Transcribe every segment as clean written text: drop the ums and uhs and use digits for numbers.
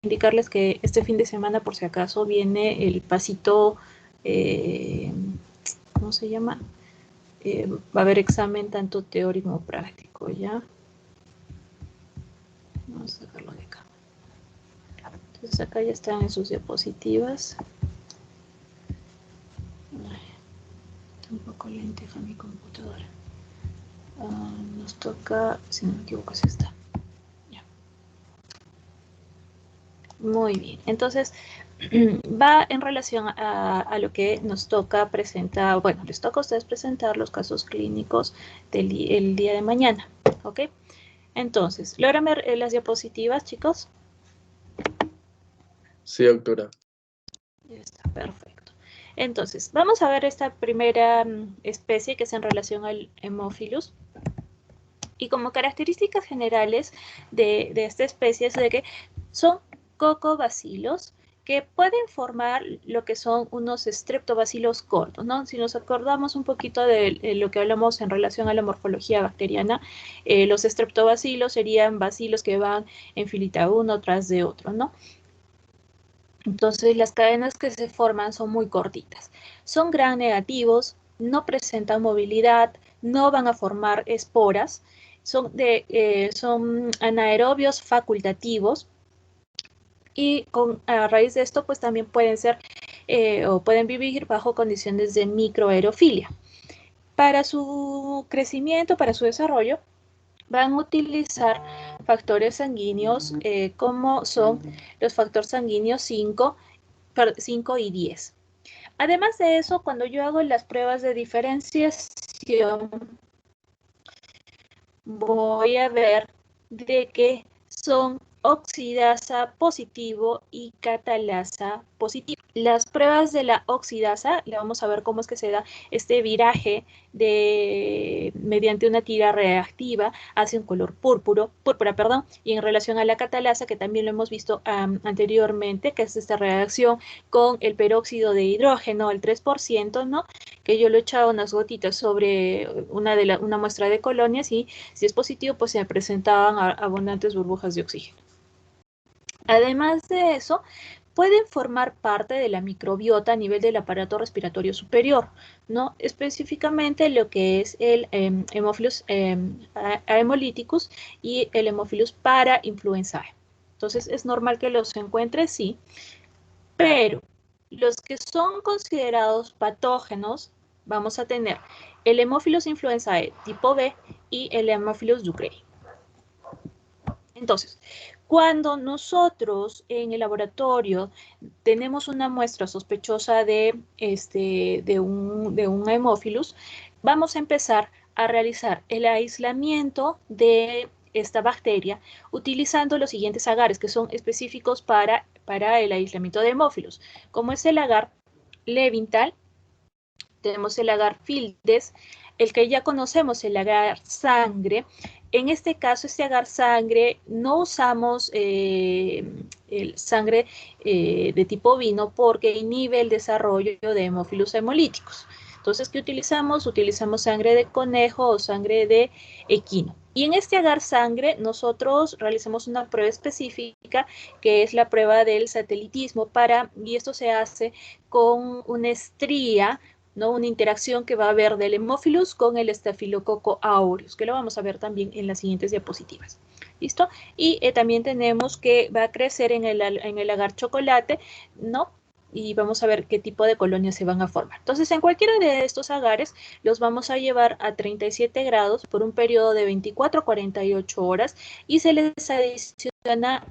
indicarles que este fin de semana, por si acaso, viene el pasito, ¿cómo se llama? Va a haber examen tanto teórico como práctico, ¿ya? Vamos a sacarlo de acá. Entonces acá ya están en sus diapositivas. Está un poco lenta mi computadora. Nos toca, si no me equivoco, es esta. Ya. Muy bien, entonces va en relación a lo que nos toca presentar, bueno, les toca a ustedes presentar los casos clínicos del día de mañana, ¿ok? Entonces, ¿logran ver las diapositivas, chicos? Sí, doctora. Ya está, perfecto. Entonces, vamos a ver esta primera especie que es en relación al Haemophilus. Y como características generales de esta especie es de que son cocobacilos que pueden formar lo que son unos streptobacilos cortos, ¿no? Si nos acordamos un poquito de lo que hablamos en relación a la morfología bacteriana, los streptobacilos serían bacilos que van en filita uno tras de otro, ¿no? Entonces las cadenas que se forman son muy cortitas. Son gram negativos, no presentan movilidad, no van a formar esporas, son anaerobios facultativos y a raíz de esto pues también pueden ser o pueden vivir bajo condiciones de microaerofilia. Para su crecimiento, para su desarrollo, van a utilizar factores sanguíneos como son los factores sanguíneos 5 y 10. Además de eso, cuando yo hago las pruebas de diferenciación, voy a ver de que son oxidasa positivo y catalasa positivo. Las pruebas de la oxidasa, le vamos a ver cómo es que se da este viraje mediante una tira reactiva hacia un color púrpura, y en relación a la catalasa, que también lo hemos visto anteriormente, que es esta reacción con el peróxido de hidrógeno, el 3%, ¿no? Que yo lo he echado unas gotitas sobre una muestra de colonias y si es positivo, pues se presentaban abundantes burbujas de oxígeno. Además de eso, pueden formar parte de la microbiota a nivel del aparato respiratorio superior, ¿no? Específicamente lo que es el Haemophilus haemolyticus y el Haemophilus parainfluenzae. Entonces, ¿es normal que los encuentre? Sí, pero los que son considerados patógenos, vamos a tener el Haemophilus influenzae tipo B y el Haemophilus ducreyi. Entonces, cuando nosotros en el laboratorio tenemos una muestra sospechosa de un Haemophilus, vamos a empezar a realizar el aislamiento de esta bacteria utilizando los siguientes agares que son específicos para el aislamiento de Haemophilus, como es el agar Levinthal, tenemos el agar Fildes, el que ya conocemos, el agar sangre. En este caso, este agar sangre, no usamos el sangre de tipo vino porque inhibe el desarrollo de hemófilos hemolíticos. Entonces, ¿qué utilizamos? Utilizamos sangre de conejo o sangre de equino. Y en este agar sangre, nosotros realizamos una prueba específica que es la prueba del satelitismo y esto se hace con una estría, ¿no? Una interacción que va a haber del Haemophilus con el Staphylococcus aureus, que lo vamos a ver también en las siguientes diapositivas. ¿Listo? Y también tenemos que va a crecer en el agar chocolate, ¿no? Y vamos a ver qué tipo de colonias se van a formar. Entonces, en cualquiera de estos agares los vamos a llevar a 37 grados por un periodo de 24 a 48 horas y se les adiciona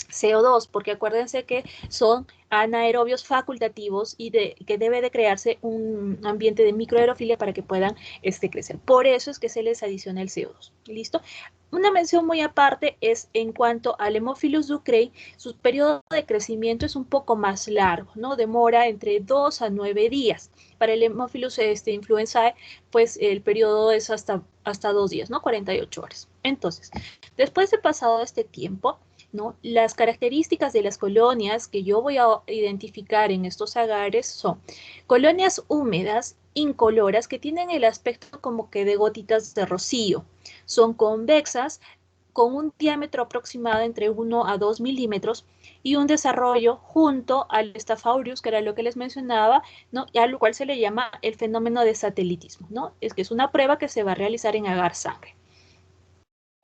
CO2, porque acuérdense que son anaerobios facultativos y que debe de crearse un ambiente de microaerofilia para que puedan crecer. Por eso es que se les adiciona el CO2. ¿Listo? Una mención muy aparte es en cuanto al Haemophilus ducreyi, su periodo de crecimiento es un poco más largo, ¿no? Demora entre 2 a 9 días. Para el Haemophilus influenzae, pues el periodo es hasta 2 días, ¿no? 48 horas. Entonces, después de pasado este tiempo, ¿no? Las características de las colonias que yo voy a identificar en estos agares son colonias húmedas, incoloras, que tienen el aspecto como que de gotitas de rocío. Son convexas, con un diámetro aproximado entre 1 a 2 milímetros y un desarrollo junto al Staph aureus, que era lo que les mencionaba, ¿no? Y a lo cual se le llama el fenómeno de satelitismo, ¿no? Es que es una prueba que se va a realizar en agar sangre.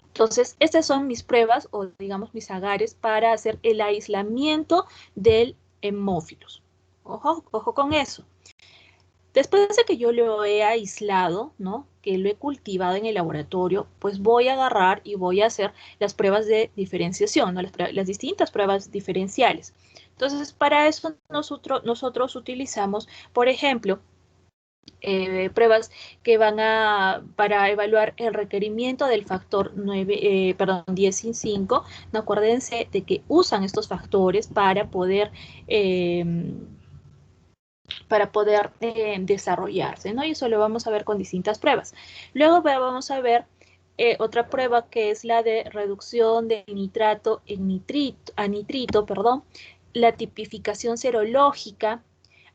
Entonces, estas son mis pruebas o digamos mis agares para hacer el aislamiento del hemófilos. Ojo, ojo con eso. Después de que yo lo he aislado, ¿no? Que lo he cultivado en el laboratorio, pues voy a agarrar y voy a hacer las pruebas de diferenciación, ¿no? Las distintas pruebas diferenciales. Entonces, para eso nosotros utilizamos, por ejemplo, pruebas que van para evaluar el requerimiento del factor 10 sin 5. No, acuérdense de que usan estos factores para poder desarrollarse, ¿no? Y eso lo vamos a ver con distintas pruebas. Luego vamos a ver otra prueba que es la de reducción de nitrato a nitrito, perdón, la tipificación serológica.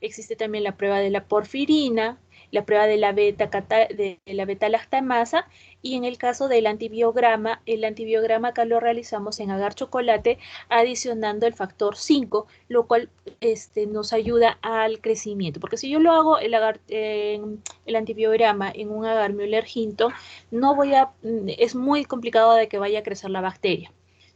Existe también la prueba de la porfirina, la prueba de la beta-lactamasa, y en el caso del antibiograma, el antibiograma acá lo realizamos en agar chocolate adicionando el factor 5, lo cual nos ayuda al crecimiento. Porque si yo lo hago el antibiograma en un agar Müller-Hinton, es muy complicado de que vaya a crecer la bacteria,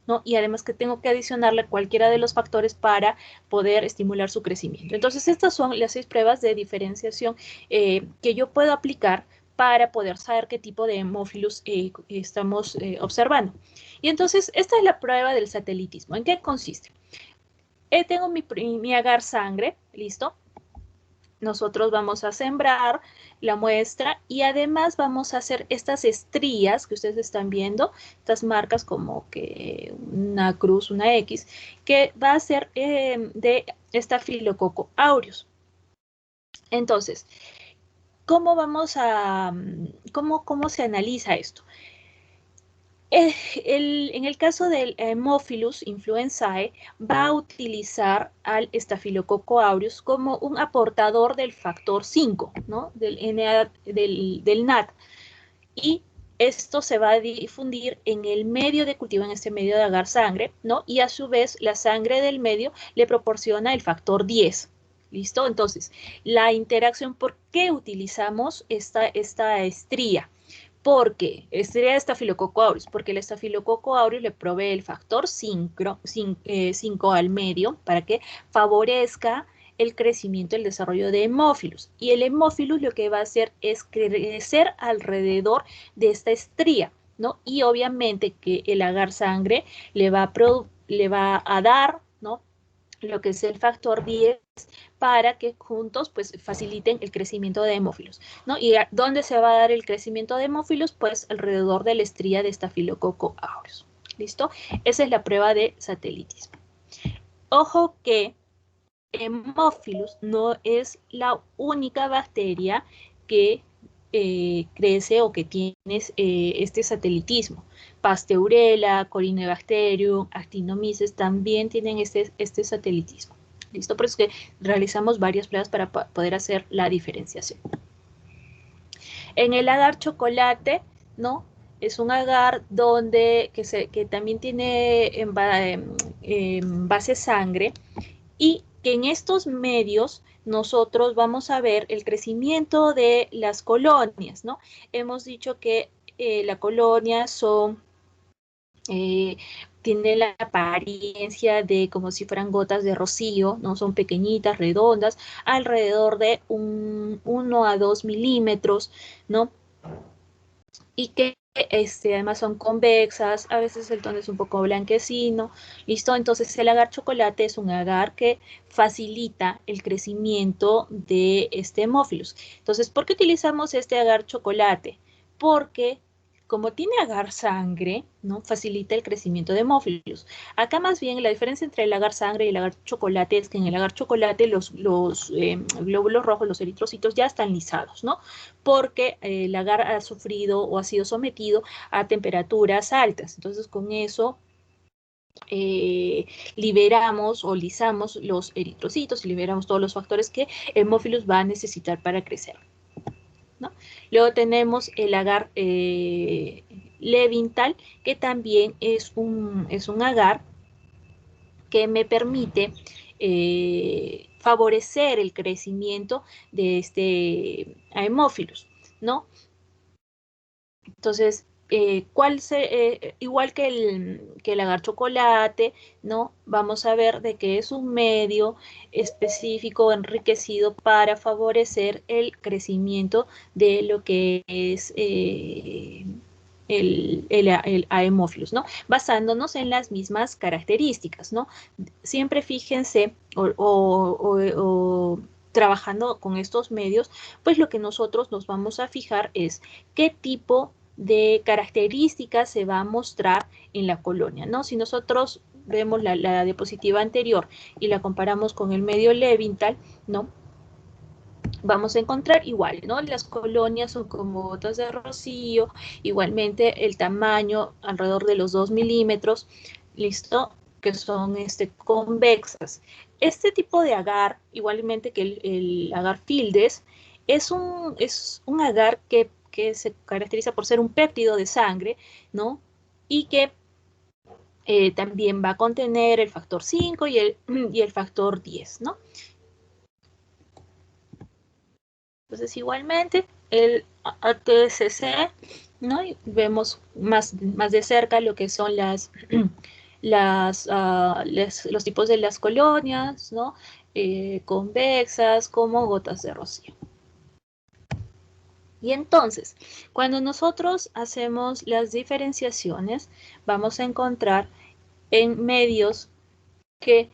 ¿no? Y además que tengo que adicionarle cualquiera de los factores para poder estimular su crecimiento. Entonces, estas son las 6 pruebas de diferenciación que yo puedo aplicar para poder saber qué tipo de hemófilos estamos observando. Y entonces, esta es la prueba del satelitismo. ¿En qué consiste? Tengo mi agar sangre, ¿listo? Nosotros vamos a sembrar la muestra y además vamos a hacer estas estrías que ustedes están viendo, estas marcas como que una cruz, una X, que va a ser de Staphylococcus aureus. Entonces, ¿cómo se analiza esto? En el caso del Haemophilus influenzae, va a utilizar al Staphylococcus aureus como un aportador del factor 5, ¿no? del NAT. Y esto se va a difundir en el medio de cultivo, en este medio de agar sangre, ¿no? Y a su vez, la sangre del medio le proporciona el factor 10. ¿Listo? Entonces, la interacción, ¿por qué utilizamos esta estría? Porque estría de Staphylococcus aureus, porque el Staphylococcus aureus le provee el factor 5 al medio para que favorezca el crecimiento, el desarrollo de hemófilos. Y el hemófilos lo que va a hacer es crecer alrededor de esta estría, ¿no? Y obviamente que el agar sangre le va a dar, ¿no? Lo que es el factor 10 para que juntos pues faciliten el crecimiento de hemófilos, ¿no? ¿Y dónde se va a dar el crecimiento de hemófilos? Pues alrededor de la estría de Staphylococcus aureus. ¿Listo? Esa es la prueba de satelitismo. Ojo que Haemophilus no es la única bacteria que crece o que tiene este satelitismo. Pasteurella, Corynebacterium, Actinomyces también tienen este satelitismo. ¿Listo? Por eso es que realizamos varias pruebas para poder hacer la diferenciación. En el agar chocolate, ¿no? Es un agar que también tiene en base sangre, y que en estos medios nosotros vamos a ver el crecimiento de las colonias, ¿no? Hemos dicho que la colonia tiene la apariencia de como si fueran gotas de rocío, ¿no? Son pequeñitas, redondas, alrededor de 1 a 2 milímetros, ¿no? Y que además son convexas, a veces el tono es un poco blanquecino, ¿listo? Entonces el agar chocolate es un agar que facilita el crecimiento de este hemófilos. Entonces, ¿por qué utilizamos este agar chocolate? Porque como tiene agar sangre, ¿no? Facilita el crecimiento de hemófilos. Acá más bien la diferencia entre el agar sangre y el agar chocolate es que en el agar chocolate los glóbulos rojos, los eritrocitos ya están lisados, ¿no? Porque el agar ha sufrido o ha sido sometido a temperaturas altas. Entonces con eso liberamos o lisamos los eritrocitos y liberamos todos los factores que Haemophilus va a necesitar para crecer, ¿no? Luego tenemos el agar Levinthal, que también es un agar que me permite favorecer el crecimiento de este Haemophilus, ¿no? Entonces, igual que el agar chocolate, ¿no? Vamos a ver de que es un medio específico enriquecido para favorecer el crecimiento de lo que es el Haemophilus, ¿no? Basándonos en las mismas características, ¿no? Siempre fíjense o trabajando con estos medios, pues lo que nosotros nos vamos a fijar es qué tipo de características se va a mostrar en la colonia, ¿no? Si nosotros vemos la diapositiva anterior y la comparamos con el medio Levinthal, ¿no? Vamos a encontrar igual, ¿no? Las colonias son como gotas de rocío, igualmente el tamaño alrededor de los 2 milímetros, ¿listo? Que son convexas. Este tipo de agar, igualmente que el agar Fildes, es un agar que se caracteriza por ser un péptido de sangre, ¿no? Y que también va a contener el factor 5 y el factor 10, ¿no? Entonces, igualmente, el ATSC, ¿no? Y vemos más de cerca lo que son los tipos de las colonias, ¿no? Convexas como gotas de rocío. Y entonces, cuando nosotros hacemos las diferenciaciones, vamos a encontrar en medios que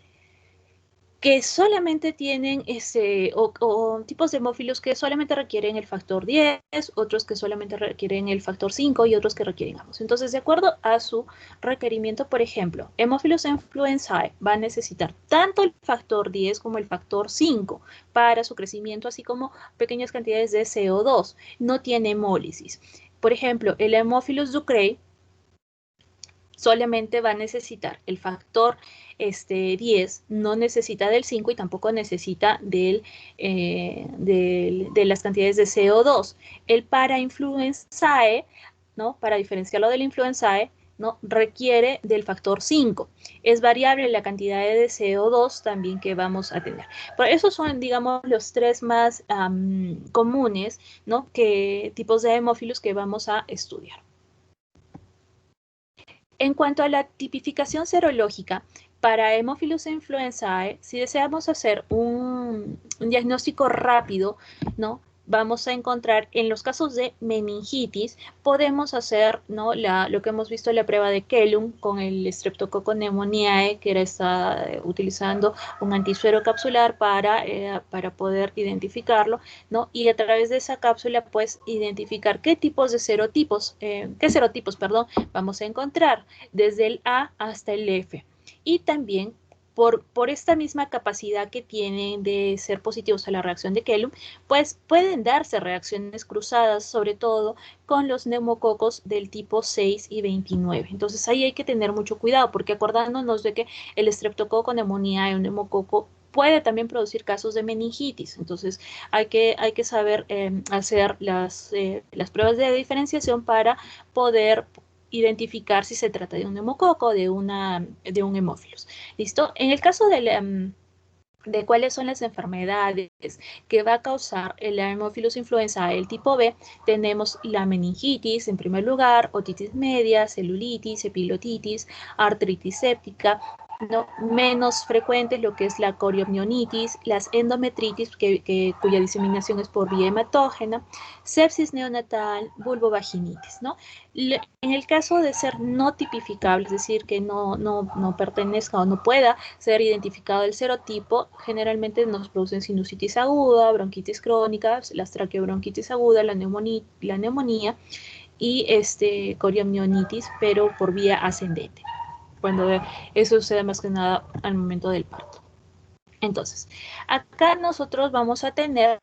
solamente tienen o tipos de hemófilos que solamente requieren el factor 10, otros que solamente requieren el factor 5 y otros que requieren ambos. Entonces, de acuerdo a su requerimiento, por ejemplo, hemófilos influenzae va a necesitar tanto el factor 10 como el factor 5 para su crecimiento, así como pequeñas cantidades de CO2. No tiene hemólisis. Por ejemplo, el Haemophilus ducreyi solamente va a necesitar el factor 10, no necesita del 5 y tampoco necesita de las cantidades de CO2. El parainfluenzae, ¿no? Para diferenciarlo del influenzae, ¿no? Requiere del factor 5. Es variable la cantidad de CO2 también que vamos a tener. Pero esos son, digamos, los tres más comunes, ¿no? Tipos de hemófilos que vamos a estudiar. En cuanto a la tipificación serológica, para Haemophilus influenzae, si deseamos hacer un diagnóstico rápido, ¿no? Vamos a encontrar en los casos de meningitis, podemos hacer, ¿no? Lo que hemos visto en la prueba de Kellum con el Streptococcus pneumoniae, que está utilizando un antisuero capsular para poder identificarlo, ¿no? Y a través de esa cápsula, pues, identificar qué serotipos, perdón, vamos a encontrar desde el A hasta el F. Y también por esta misma capacidad que tienen de ser positivos a la reacción de Kellum, pues pueden darse reacciones cruzadas, sobre todo con los neumococos del tipo 6 y 29. Entonces ahí hay que tener mucho cuidado, porque acordándonos de que el Streptococcus pneumoniae, un neumococo, puede también producir casos de meningitis. Entonces hay que saber hacer las pruebas de diferenciación para poder identificar si se trata de un neumococo o de un hemófilos. ¿Listo? En el caso de cuáles son las enfermedades que va a causar el Haemophilus influenzae el tipo B, tenemos la meningitis en primer lugar, otitis media, celulitis, epilotitis, artritis séptica, ¿no? Menos frecuentes lo que es la coriopnionitis, las endometritis, cuya diseminación es por vía hematógena, sepsis neonatal, vulvovaginitis, ¿no? En el caso de ser no tipificable, es decir, que no pertenezca o no pueda ser identificado el serotipo, generalmente nos producen sinusitis aguda, bronquitis crónica, las traqueobronquitis aguda, la neumonía y coriopnionitis, pero por vía ascendente, cuando eso sucede más que nada al momento del parto. Entonces, acá nosotros vamos a tener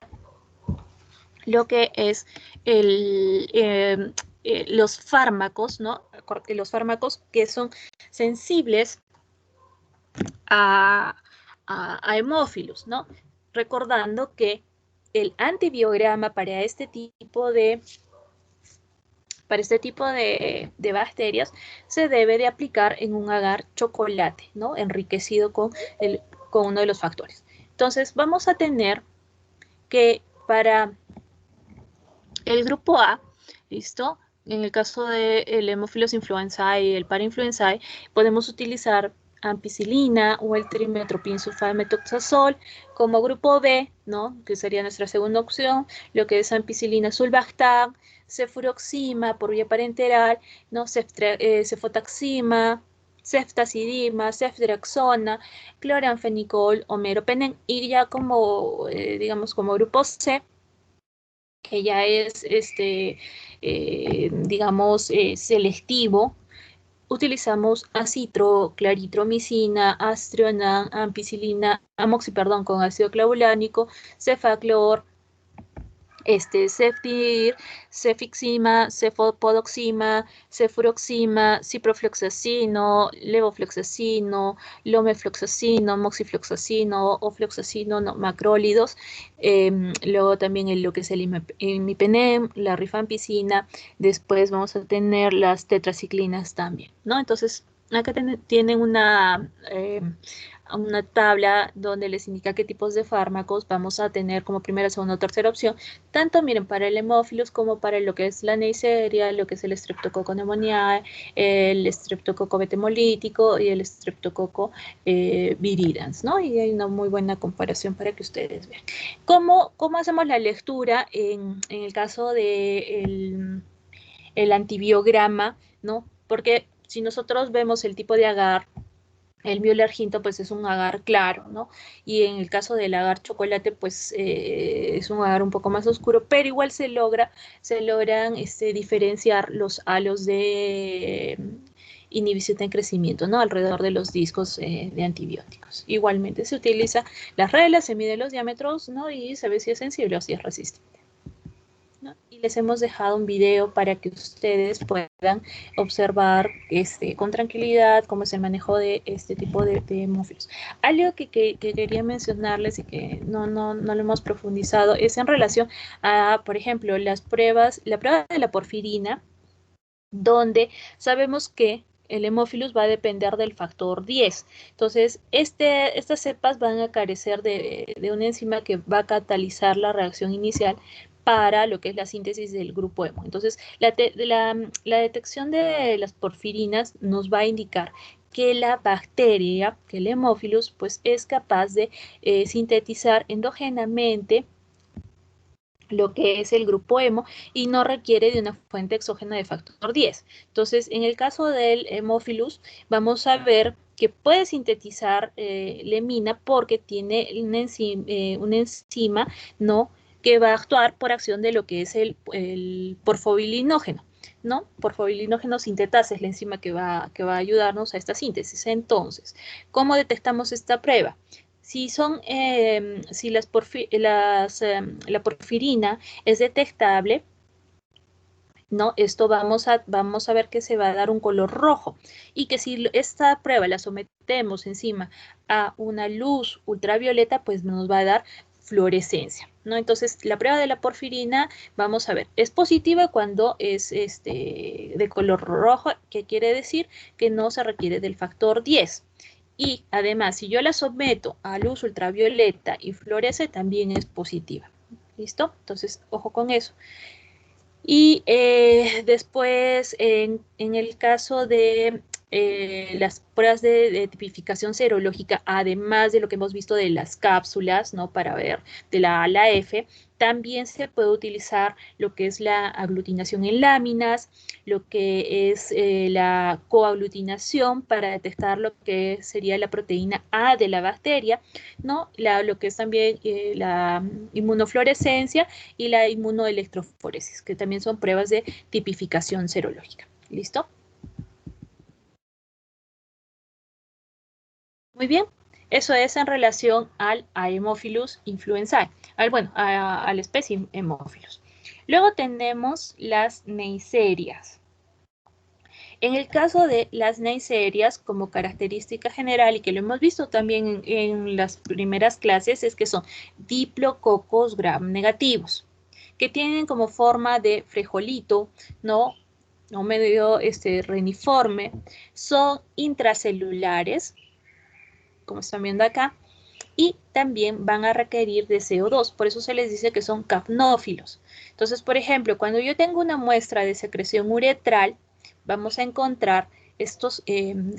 lo que es los fármacos, ¿no? Los fármacos que son sensibles a hemófilos, ¿no? Recordando que el antibiograma para este tipo de para este tipo de bacterias se debe de aplicar en un agar chocolate, ¿no? Enriquecido con uno de los factores. Entonces vamos a tener que para el grupo A, ¿listo? En el caso del Haemophilus influenzae y el Parainfluenzae, podemos utilizar ampicilina o el trimmetoprim sulfamethoxazol. Como grupo B, ¿no? Que sería nuestra segunda opción, lo que es ampicilina sulbactam, cefuroxima por vía parenteral, ¿no? Cefotaxima, ceftazidima, ceftriaxona, cloranfenicol o meropenem. Y ya como, digamos, como grupo C, que ya es, digamos, selectivo, utilizamos acitro, claritromicina, astrionam, ampicilina, amoxicilina con ácido clavulánico, cefaclor, ceftir, cefixima, cefopodoxima, cefuroxima, ciprofloxacino, levofloxacino, lomefloxacino, moxifloxacino, ofloxacino, no, macrólidos. Luego también lo que es el imipenem, la rifampicina. Después vamos a tener las tetraciclinas también, ¿no? Entonces, acá tienen una tabla donde les indica qué tipos de fármacos vamos a tener como primera, segunda o tercera opción, tanto miren para el Haemophilus como para lo que es la Neisseria, lo que es el Streptococcus pneumoniae, el Streptococcus betemolítico y el Streptococcus viridans, ¿no? Y hay una muy buena comparación para que ustedes vean. ¿Cómo hacemos la lectura en el caso de el antibiograma, ¿no? Porque si nosotros vemos el tipo de agar, el Müller-Hinton pues es un agar claro, ¿no? Y en el caso del agar chocolate pues es un agar un poco más oscuro, pero igual se logran diferenciar los halos de inhibición de crecimiento, ¿no? Alrededor de los discos de antibióticos. Igualmente se utiliza las reglas, se miden los diámetros, ¿no? Y se ve si es sensible o si es resistente, ¿no? Y les hemos dejado un video para que ustedes puedan observar con tranquilidad cómo es el manejo de este tipo de hemófilos. Algo que quería mencionarles y que no lo hemos profundizado es en relación a, por ejemplo, la prueba de la porfirina, donde sabemos que el hemófilus va a depender del factor 10. Entonces, estas cepas van a carecer de una enzima que va a catalizar la reacción inicial para lo que es la síntesis del grupo hemo. Entonces, la detección de las porfirinas nos va a indicar que la bacteria, que el hemófilus, pues es capaz de sintetizar endógenamente lo que es el grupo hemo y no requiere de una fuente exógena de factor 10. Entonces, en el caso del hemófilus, vamos a ver que puede sintetizar lemina porque tiene una enzima, ¿no?, que va a actuar por acción de lo que es el porfobilinógeno, ¿no? Porfobilinógeno sintetasa es la enzima que va a ayudarnos a esta síntesis. Entonces, ¿cómo detectamos esta prueba? Si la porfirina es detectable, ¿no? Esto vamos a ver que se va a dar un color rojo y que si esta prueba la sometemos encima a una luz ultravioleta, pues nos va a dar fluorescencia, ¿no? Entonces, la prueba de la porfirina, vamos a ver, es positiva cuando es de color rojo, que quiere decir que no se requiere del factor 10. Y además, si yo la someto a luz ultravioleta y florece, también es positiva. ¿Listo? Entonces, ojo con eso. Y después, en el caso de las pruebas de tipificación serológica, además de lo que hemos visto de las cápsulas, ¿no?, para ver de la A a la F, también se puede utilizar lo que es la aglutinación en láminas, lo que es la coaglutinación para detectar lo que sería la proteína A de la bacteria, ¿no? Lo que es también la inmunofluorescencia y la inmunoelectroforesis, que también son pruebas de tipificación serológica. ¿Listo? Muy bien. Eso es en relación al Haemophilus influenzae, a la especie Haemophilus. Luego tenemos las Neisserias. En el caso de las Neisserias, como característica general, y que lo hemos visto también en las primeras clases, es que son diplococos gram negativos, que tienen como forma de frijolito, ¿no?, o medio reniforme, son intracelulares, como están viendo acá, y también van a requerir de CO2, por eso se les dice que son capnófilos. Entonces, por ejemplo, cuando yo tengo una muestra de secreción uretral, vamos a encontrar estos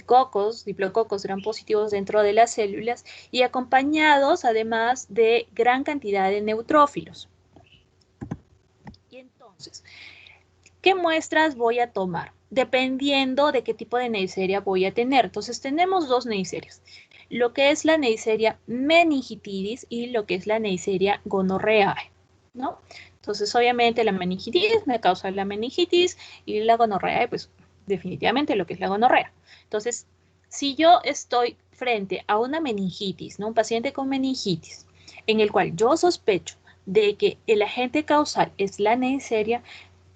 cocos, diplococos gram positivos dentro de las células y acompañados además de gran cantidad de neutrófilos. Y entonces, ¿qué muestras voy a tomar? Dependiendo de qué tipo de Neisseria voy a tener. Entonces, tenemos dos Neisserias. Lo que es la Neisseria meningitidis y lo que es la Neisseria gonorrhoeae, ¿no? Entonces, obviamente, la meningitis me causa la meningitis y la gonorrea, pues, definitivamente lo que es la gonorrea. Entonces, si yo estoy frente a una meningitis, ¿no? Un paciente con meningitis, en el cual yo sospecho de que el agente causal es la Neisseria,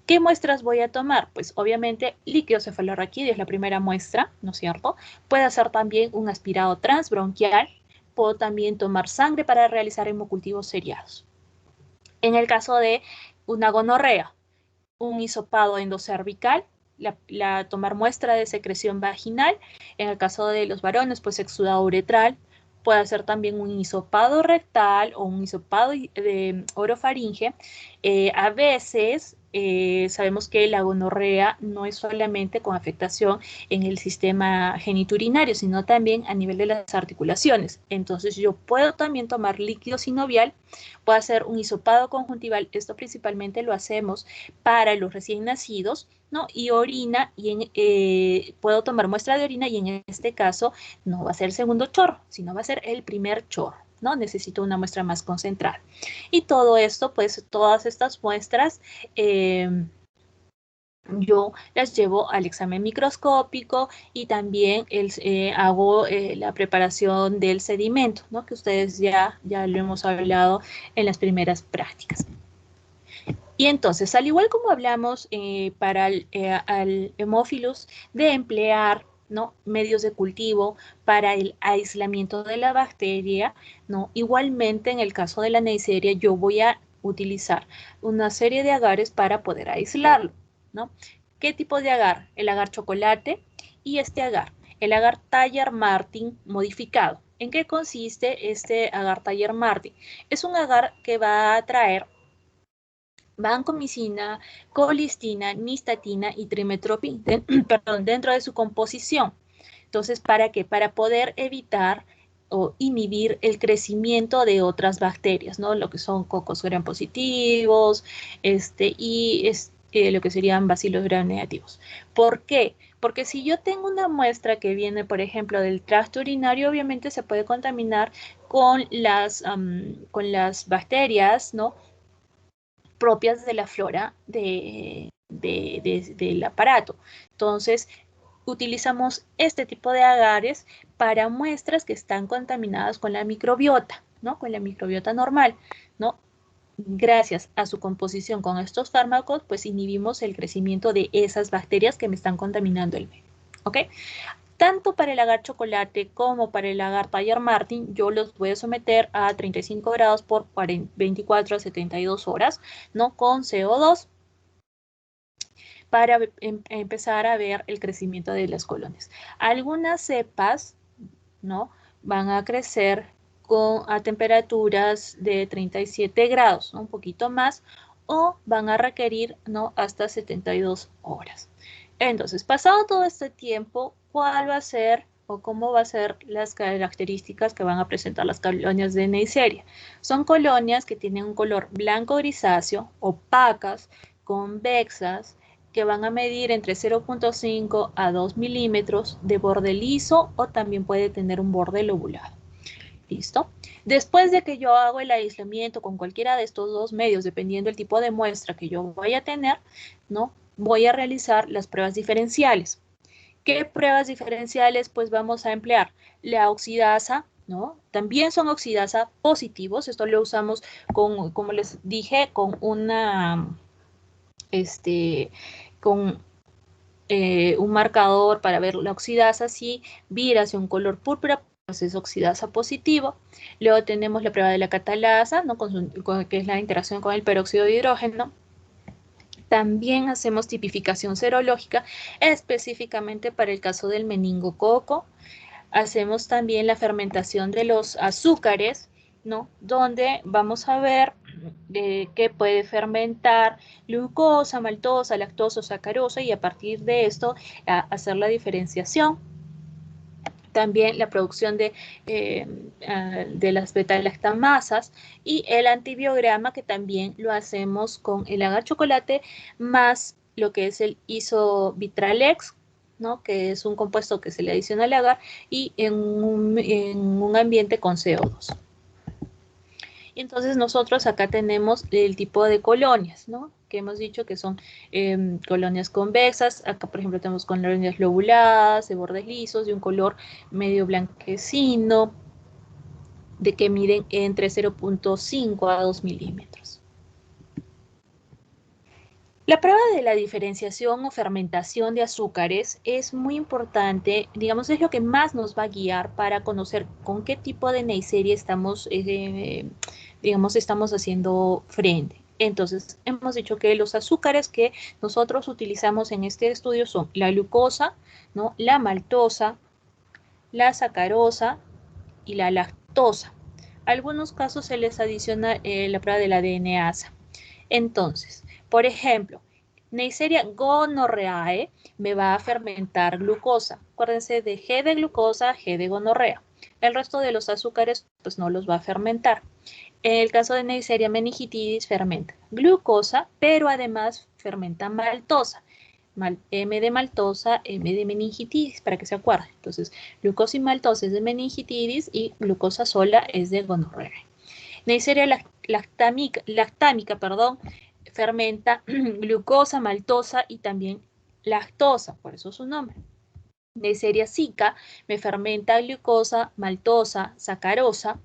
¿qué muestras voy a tomar? Pues obviamente líquido cefalorraquídeo es la primera muestra, ¿no es cierto? Puede hacer también un aspirado transbronquial. Puedo también tomar sangre para realizar hemocultivos seriados. En el caso de una gonorrea, un hisopado endocervical, tomar muestra de secreción vaginal. En el caso de los varones, pues exudado uretral. Puede hacer también un hisopado rectal o un hisopado de orofaringe. A veces sabemos que la gonorrea no es solamente con afectación en el sistema genitourinario, sino también a nivel de las articulaciones. Entonces yo puedo también tomar líquido sinovial, puedo hacer un hisopado conjuntival. Esto principalmente lo hacemos para los recién nacidos, ¿no? Y orina, puedo tomar muestra de orina y en este caso no va a ser el segundo chorro, sino va a ser el primer chorro, ¿no? Necesito una muestra más concentrada. Y todo esto, pues todas estas muestras, yo las llevo al examen microscópico y también hago la preparación del sedimento, ¿no? Que ustedes ya lo hemos hablado en las primeras prácticas. Y entonces, al igual como hablamos para al Haemophilus de emplear, ¿no?, medios de cultivo para el aislamiento de la bacteria, ¿no?, igualmente en el caso de la Neisseria yo voy a utilizar una serie de agares para poder aislarlo, ¿no? ¿Qué tipo de agar? El agar chocolate y este agar, el agar Thayer-Martin modificado. ¿En qué consiste este agar Thayer-Martin? Es un agar que va a traer vancomicina, colistina, nistatina y trimetoprim dentro de su composición. Entonces, ¿para qué? Para poder evitar o inhibir el crecimiento de otras bacterias, ¿no? Lo que son cocos gram positivos y lo que serían bacilos gram negativos. ¿Por qué? Porque si yo tengo una muestra que viene, por ejemplo, del tracto urinario, obviamente se puede contaminar con las bacterias, ¿no?, propias de la flora del aparato. Entonces, utilizamos este tipo de agares para muestras que están contaminadas con la microbiota, ¿no? Con la microbiota normal, ¿no? Gracias a su composición con estos fármacos, pues inhibimos el crecimiento de esas bacterias que me están contaminando el medio, ¿ok? Tanto para el agar chocolate como para el agar Thayer-Martin, yo los voy a someter a 35 grados por 24 a 72 horas, ¿no?, con CO2 para empezar a ver el crecimiento de las colonias. Algunas cepas, ¿no?, van a crecer a temperaturas de 37 grados, ¿no?, un poquito más, o van a requerir, ¿no?, hasta 72 horas. Entonces, pasado todo este tiempo, ¿cuál va a ser o cómo va a ser las características que van a presentar las colonias de Neisseria? Son colonias que tienen un color blanco grisáceo, opacas, convexas, que van a medir entre 0.5 a 2 milímetros, de borde liso o también puede tener un borde lobulado. ¿Listo? Después de que yo hago el aislamiento con cualquiera de estos dos medios, dependiendo del tipo de muestra que yo vaya a tener, ¿no?, voy a realizar las pruebas diferenciales. ¿Qué pruebas diferenciales? Pues vamos a emplear la oxidasa, ¿no? También son oxidasa positivos. Esto lo usamos con, como les dije, con un marcador para ver la oxidasa. Si vira hacia un color púrpura, pues es oxidasa positivo. Luego tenemos la prueba de la catalasa, ¿no?, que es la interacción con el peróxido de hidrógeno. También hacemos tipificación serológica específicamente para el caso del meningococo. Hacemos también la fermentación de los azúcares, ¿no? Donde vamos a ver que puede fermentar glucosa, maltosa, lactosa, sacarosa y a partir de esto hacer la diferenciación. También la producción de las beta-lactamasas y el antibiograma, que también lo hacemos con el agar chocolate más lo que es el isovitralex, ¿no? Que es un compuesto que se le adiciona al agar y en un ambiente con CO2. Y entonces nosotros acá tenemos el tipo de colonias, ¿no? Que hemos dicho que son colonias convexas. Acá, por ejemplo, tenemos colonias lobuladas, de bordes lisos, de un color medio blanquecino, de que miden entre 0.5 a 2 milímetros. La prueba de la diferenciación o fermentación de azúcares es muy importante, digamos, es lo que más nos va a guiar para conocer con qué tipo de Neisseria estamos, estamos haciendo frente. Entonces, hemos dicho que los azúcares que nosotros utilizamos en este estudio son la glucosa, ¿no? La maltosa, la sacarosa y la lactosa. A algunos casos se les adiciona la prueba de la DNasa. Entonces, por ejemplo, Neisseria gonorrheae me va a fermentar glucosa. Acuérdense de G de glucosa, G de gonorrea. El resto de los azúcares pues no los va a fermentar. En el caso de Neisseria meningitidis fermenta glucosa, pero además fermenta maltosa. M de maltosa, M de meningitidis, para que se acuerden. Entonces, glucosa y maltosa es de meningitidis y glucosa sola es de gonorrea. Neisseria lactámica, fermenta glucosa, maltosa y también lactosa, por eso su nombre. Neisseria zika me fermenta glucosa, maltosa, sacarosa.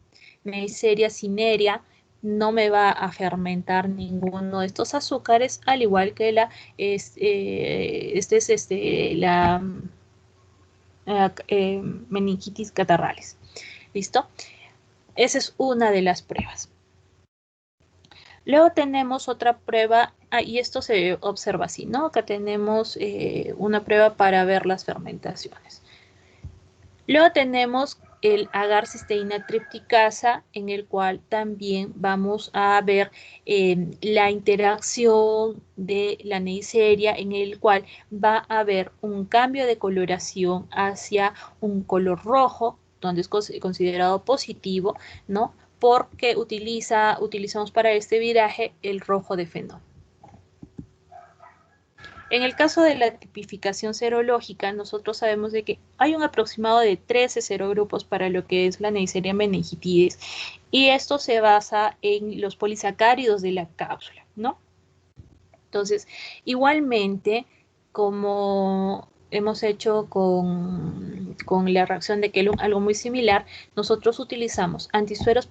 Neisseria cinerea no me va a fermentar ninguno de estos azúcares, al igual que la meningitis catarrales. ¿Listo? Esa es una de las pruebas. Luego tenemos otra prueba, y esto se observa así, ¿no? Acá tenemos una prueba para ver las fermentaciones. Luego tenemos el agar cisteína tripticasa, en el cual también vamos a ver la interacción de la Neisseria, en el cual va a haber un cambio de coloración hacia un color rojo, donde es considerado positivo, ¿no? Porque utilizamos para este viraje el rojo de fenol. En el caso de la tipificación serológica, nosotros sabemos de que hay un aproximado de 13 serogrupos para lo que es la Neisseria meningitidis, y esto se basa en los polisacáridos de la cápsula, ¿no? Entonces, igualmente, como hemos hecho con la reacción de Kellogg, algo muy similar, nosotros utilizamos antisueros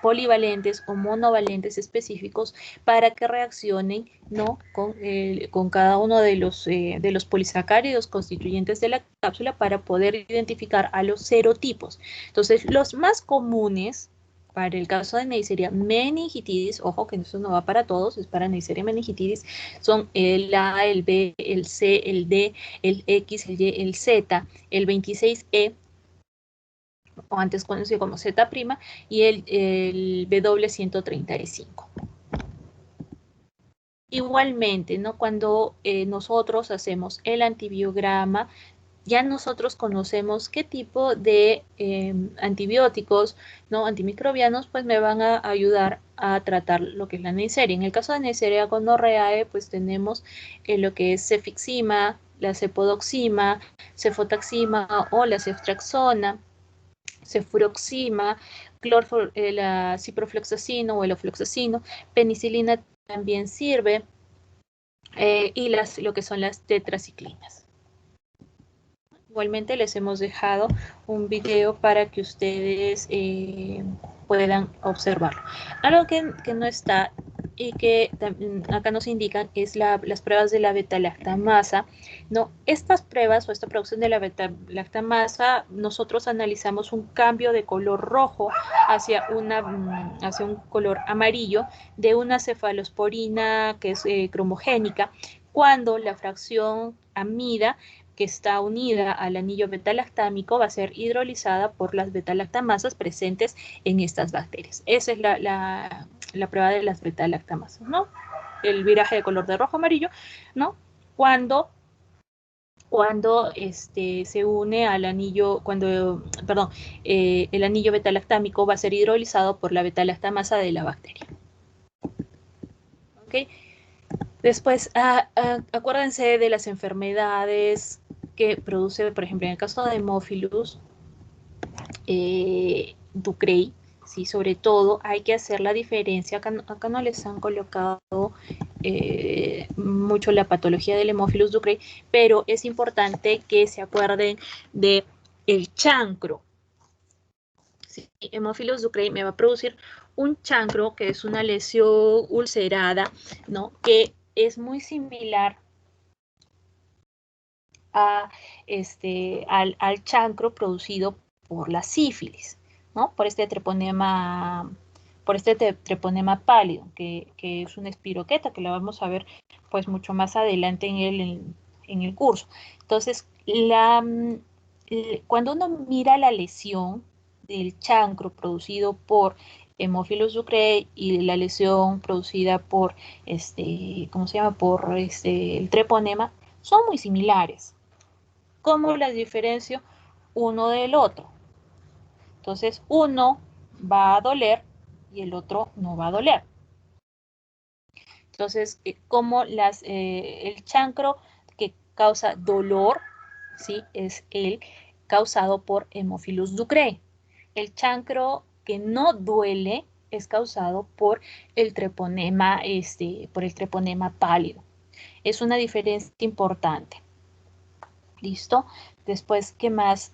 polivalentes o monovalentes específicos para que reaccionen, ¿no? con cada uno de los polisacáridos constituyentes de la cápsula para poder identificar a los serotipos. Entonces, los más comunes para el caso de Neisseria meningitidis, ojo que eso no va para todos, es para Neisseria meningitidis, son el A, el B, el C, el D, el X, el Y, el Z, el 26E, o antes conocido como Z', y el W135. Igualmente, ¿no? Cuando nosotros hacemos el antibiograma, ya nosotros conocemos qué tipo de antibióticos, ¿no? Antimicrobianos, pues me van a ayudar a tratar lo que es la Neisseria. En el caso de Neisseria gonorrheae, pues tenemos lo que es cefixima, la cepodoxima, cefotaxima o la ceftriaxona, cefuroxima, la ciprofloxacino o el ofloxacino, penicilina también sirve, y lo que son las tetraciclinas. Igualmente les hemos dejado un video para que ustedes puedan observarlo. Algo que no está y que acá nos indican es las pruebas de la beta-lactamasa, ¿no? Estas pruebas o esta producción de la beta-lactamasa, nosotros analizamos un cambio de color rojo hacia un color amarillo de una cefalosporina que es cromogénica, cuando la fracción amida que está unida al anillo beta-lactámico va a ser hidrolizada por las beta-lactamasas presentes en estas bacterias. Esa es la prueba de las beta-lactamasas, ¿no? El viraje de color de rojo-amarillo, ¿no? Cuando se une al anillo, el anillo beta-lactámico va a ser hidrolizado por la beta-lactamasa de la bacteria. ¿Ok? Después, acuérdense de las enfermedades que produce, por ejemplo, en el caso de Haemophilus ducreyi, ¿sí? Sobre todo hay que hacer la diferencia, acá no les han colocado mucho la patología del Haemophilus ducreyi, pero es importante que se acuerden de el chancro. ¿Sí? Haemophilus ducreyi me va a producir un chancro, que es una lesión ulcerada, ¿no? Que es muy similar al chancro producido por la sífilis, ¿no? Por este treponema pálido, que es una espiroqueta, que la vamos a ver pues mucho más adelante en el curso. Entonces, cuando uno mira la lesión del chancro producido por Haemophilus ducreyi y la lesión producida por el treponema, son muy similares. ¿Cómo las diferencio uno del otro? Entonces, uno va a doler y el otro no va a doler. Entonces, el chancro que causa dolor, ¿sí? Es el causado por Haemophilus ducreyi. El chancro que no duele es causado por el treponema pálido. Es una diferencia importante. ¿Listo? Después, ¿qué más?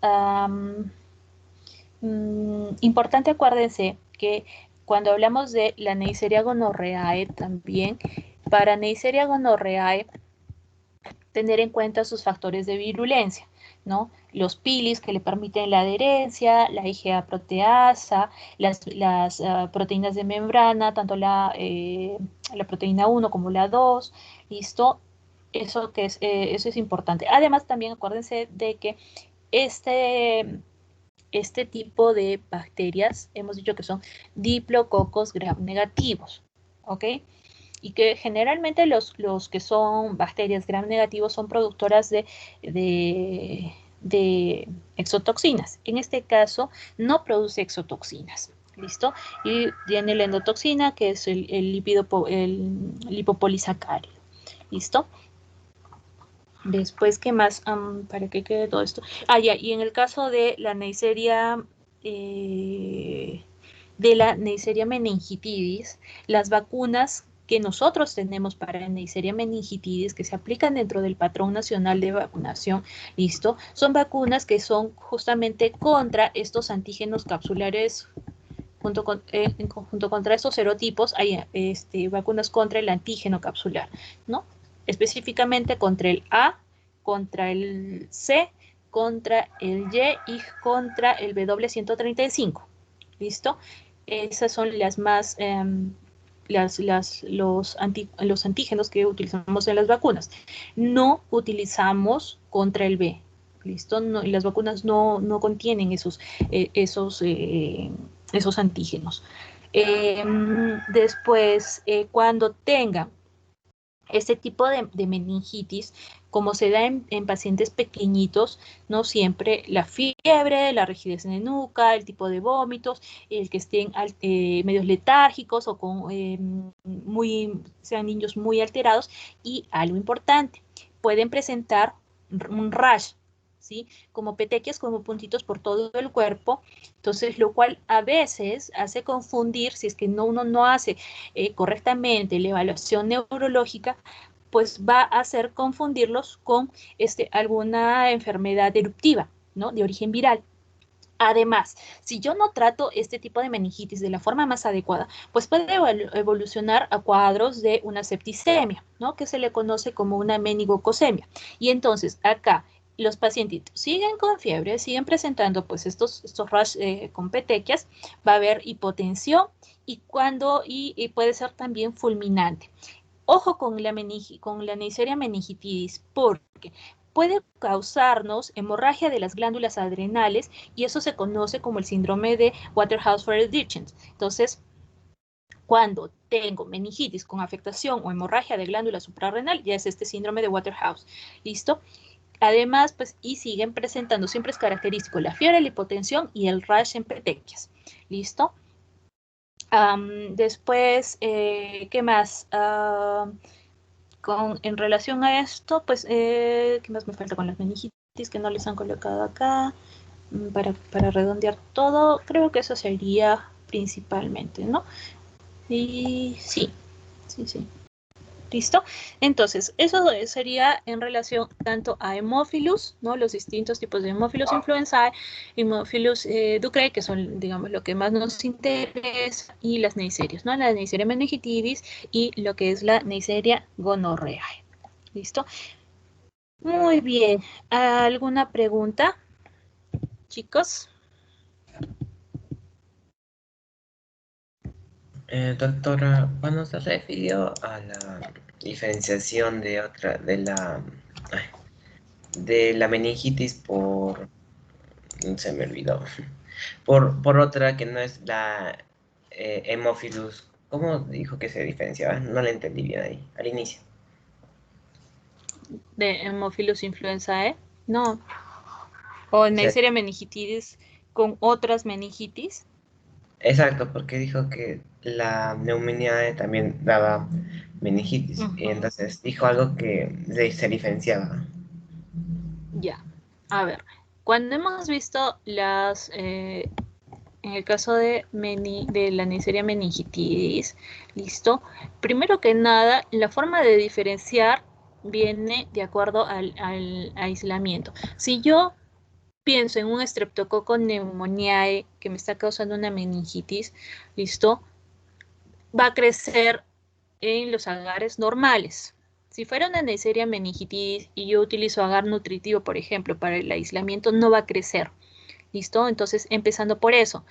Importante, acuérdense que cuando hablamos de la Neisseria gonorrhoeae también, para Neisseria gonorrhoeae, tener en cuenta sus factores de virulencia, ¿no? Los pilis que le permiten la adherencia, la IgA proteasa, las proteínas de membrana, tanto la proteína 1 como la 2, ¿listo? Eso es importante. Además, también acuérdense de que este tipo de bacterias, hemos dicho que son diplococos gram negativos, ¿ok? Y que generalmente los que son bacterias gram negativos son productoras de exotoxinas. En este caso, no produce exotoxinas. ¿Listo? Y tiene la endotoxina, que es el lipopolisacárido. ¿Listo? Después, ¿qué más? Para que quede todo esto. Ya, y en el caso de la Neisseria meningitidis, las vacunas que nosotros tenemos para Neisseria meningitidis, que se aplican dentro del patrón nacional de vacunación, ¿listo? Son vacunas que son justamente contra estos antígenos capsulares. Junto contra estos serotipos hay vacunas contra el antígeno capsular, ¿no? Específicamente contra el A, contra el C, contra el Y y contra el W135. ¿Listo? Esas son las más, los antígenos que utilizamos en las vacunas. No utilizamos contra el B. ¿Listo? No, y las vacunas no contienen esos antígenos. Después, cuando tenga este tipo de meningitis, como se da en pacientes pequeñitos, no siempre la fiebre, la rigidez en la nuca, el tipo de vómitos, el que estén medios letárgicos o sean niños muy alterados, y algo importante, pueden presentar un rash, ¿sí? Como petequias, como puntitos por todo el cuerpo, entonces lo cual a veces hace confundir, si es que uno no hace correctamente la evaluación neurológica, pues va a hacer confundirlos con alguna enfermedad eruptiva, ¿no? De origen viral. Además, si yo no trato este tipo de meningitis de la forma más adecuada, pues puede evolucionar a cuadros de una septicemia, ¿no? Que se le conoce como una meningococcemia. Y entonces acá los pacientitos siguen con fiebre, siguen presentando pues estos rash con petequias, va a haber hipotensión y puede ser también fulminante. Ojo con la Neisseria meningitidis, porque puede causarnos hemorragia de las glándulas adrenales y eso se conoce como el síndrome de Waterhouse-Friderichsen. Entonces, cuando tengo meningitis con afectación o hemorragia de glándula suprarrenal, ya es este síndrome de Waterhouse. ¿Listo? Además, pues, y siguen presentando, siempre es característico la fiebre, la hipotensión y el rash en petequias. ¿Listo? Después, ¿qué más? En relación a esto, pues, ¿qué más me falta con las meningitis que no les han colocado acá? Para redondear todo, creo que eso sería principalmente, ¿no? Y sí, sí, sí. ¿Listo? Entonces, eso sería en relación tanto a Haemophilus, ¿no? Los distintos tipos de Haemophilus influenzae, Haemophilus ducreyi, que son, digamos, lo que más nos interesa, y las Neiserias, ¿no? La Neisseria meningitidis y lo que es la Neisseria gonorrhoeae. ¿Listo? Muy bien. ¿Alguna pregunta, chicos? Doctora, cuando se refirió a la diferenciación ay, de la meningitis se me olvidó, por otra que no es la Haemophilus, ¿cómo dijo que se diferenciaba? No le entendí bien ahí, al inicio. De Haemophilus influenzae, no. O O sea, Neisseria meningitidis con otras meningitis. exacto, porque dijo que la neumonía también daba meningitis, y Ujú. entonces dijo algo que se diferenciaba. Ya, a ver, cuando hemos visto en el caso de la Neisseria meningitidis, ¿listo? Primero que nada, la forma de diferenciar viene de acuerdo al aislamiento. Si yo pienso en un Streptococcus pneumoniae que me está causando una meningitis, ¿listo? Va a crecer en los agares normales. Si fuera una Neisseria meningitidis y yo utilizo agar nutritivo, por ejemplo, para el aislamiento, no va a crecer. ¿Listo? Entonces, empezando por eso.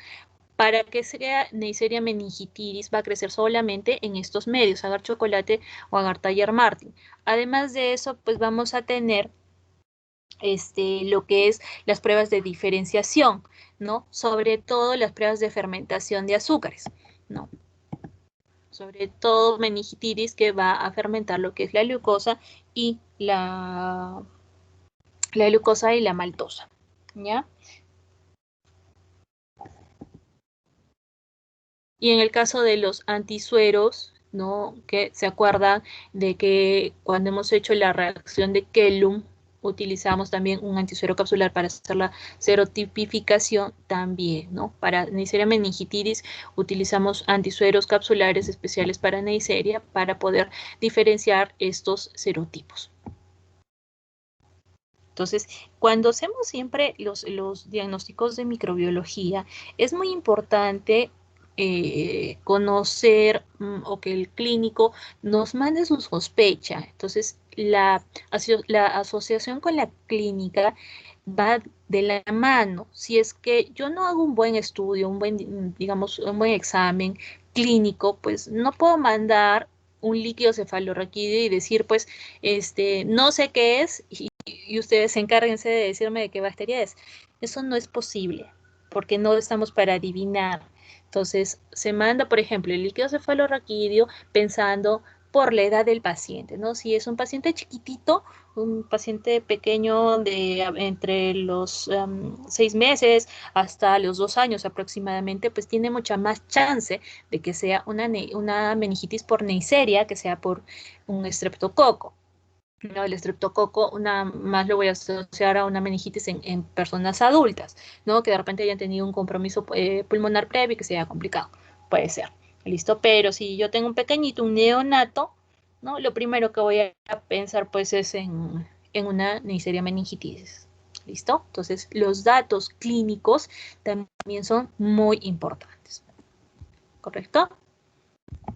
Para que sea Neisseria meningitidis, va a crecer solamente en estos medios, agar chocolate o agar Taller Martin. Además de eso, pues vamos a tener lo que es las pruebas de diferenciación, ¿no? Sobre todo las pruebas de fermentación de azúcares, ¿no? Sobre todo meningitis que va a fermentar lo que es la glucosa y la glucosa y la maltosa, ¿ya? Y en el caso de los antisueros, ¿no? Que se acuerdan de que cuando hemos hecho la reacción de Kellum, utilizamos también un antisuero capsular para hacer la serotipificación también, ¿no? Para Neisseria meningitidis utilizamos antisueros capsulares especiales para Neisseria para poder diferenciar estos serotipos. Entonces, cuando hacemos siempre los diagnósticos de microbiología, es muy importante conocer o que el clínico nos mande su sospecha. Entonces, la asociación con la clínica va de la mano. Si es que yo no hago un buen estudio, digamos, un buen examen clínico, pues no puedo mandar un líquido cefalorraquídeo y decir, pues, no sé qué es y ustedes encárguense de decirme de qué bacteria es. Eso no es posible, porque no estamos para adivinar. Entonces, se manda, por ejemplo, el líquido cefalorraquídeo pensando por la edad del paciente, ¿no? Si es un paciente chiquitito, un paciente pequeño de entre los 6 meses hasta los 2 años aproximadamente, pues tiene mucha más chance de que sea una meningitis por Neisseria, que sea por un estreptococo. No, el estreptococo, más lo voy a asociar a una meningitis en personas adultas, ¿no? Que de repente hayan tenido un compromiso pulmonar previo y que sea complicado. Puede ser. ¿Listo? Pero si yo tengo un pequeñito, un neonato, ¿no? Lo primero que voy a pensar, pues, es en una Neisseria meningitis. ¿listo? Entonces, los datos clínicos también son muy importantes, ¿correcto?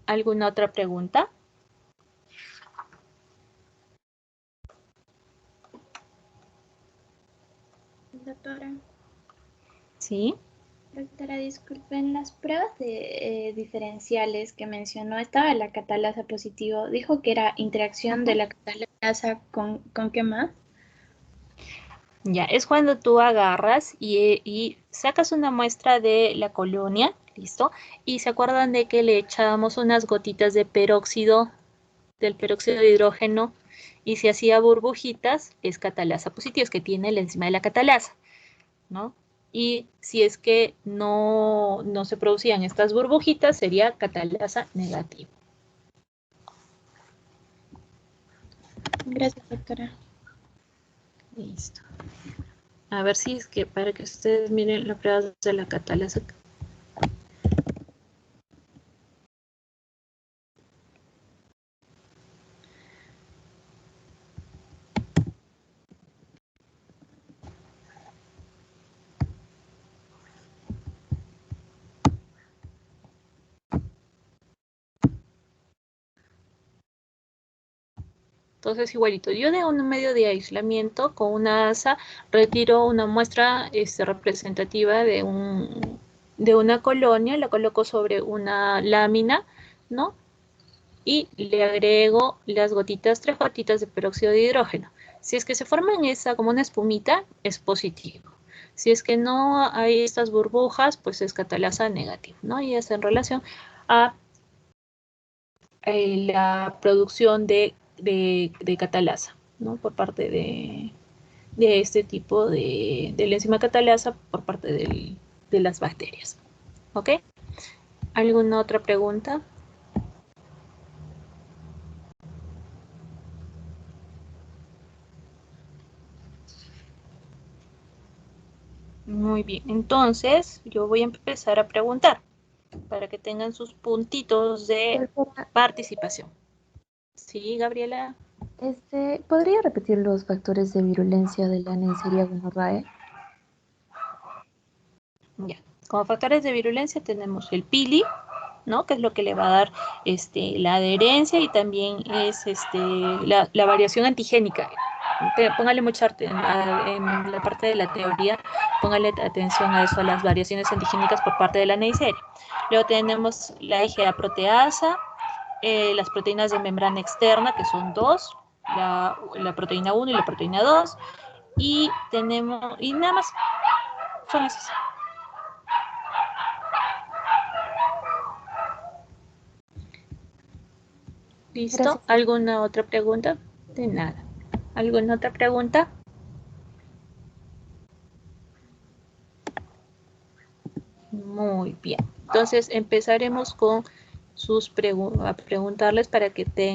¿Alguna otra pregunta? Doctora. Sí. Doctora, disculpe, en las pruebas de diferenciales que mencionó estaba la catalasa positivo. Dijo que era interacción de la catalasa con ¿qué más? Ya, es cuando tú agarras y sacas una muestra de la colonia, ¿listo? Y se acuerdan de que le echábamos unas gotitas de peróxido, del peróxido de hidrógeno, y se hacía burbujitas, es catalasa positiva, es que tiene la enzima de la catalasa, ¿no? Y si es que no se producían estas burbujitas, sería catalasa negativa. Gracias, doctora. Listo. A ver si es que para que ustedes miren las pruebas de la catalasa. Entonces, igualito, yo de un medio de aislamiento con una asa retiro una muestra representativa de una colonia, la coloco sobre una lámina, ¿no? Y le agrego las gotitas, 3 gotitas de peróxido de hidrógeno. Si es que se forma en esa como una espumita, es positivo. Si es que no hay estas burbujas, pues es catalasa negativo, ¿no? Y es en relación a la producción de catalasa, ¿no? Por parte de este tipo de la enzima catalasa por parte de las bacterias. ¿Ok? ¿Alguna otra pregunta? Muy bien, entonces yo voy a empezar a preguntar para que tengan sus puntitos de participación. Sí, Gabriela. ¿Podría repetir los factores de virulencia de la Neisseria gonorrhoeae? Ya. Como factores de virulencia tenemos el pili, ¿no? Que es lo que le va a dar la adherencia y también es la variación antigénica. Póngale mucha en la parte de la teoría, póngale atención a eso, a las variaciones antigénicas por parte de la Neisseria. Luego tenemos la IgA proteasa, las proteínas de membrana externa, que son dos, la proteína 1 y la proteína 2, y tenemos, y nada más, son esas. ¿Listo? Gracias. ¿Alguna otra pregunta? De nada. ¿Alguna otra pregunta? Muy bien. Entonces empezaremos con sus preguntarles para que tengan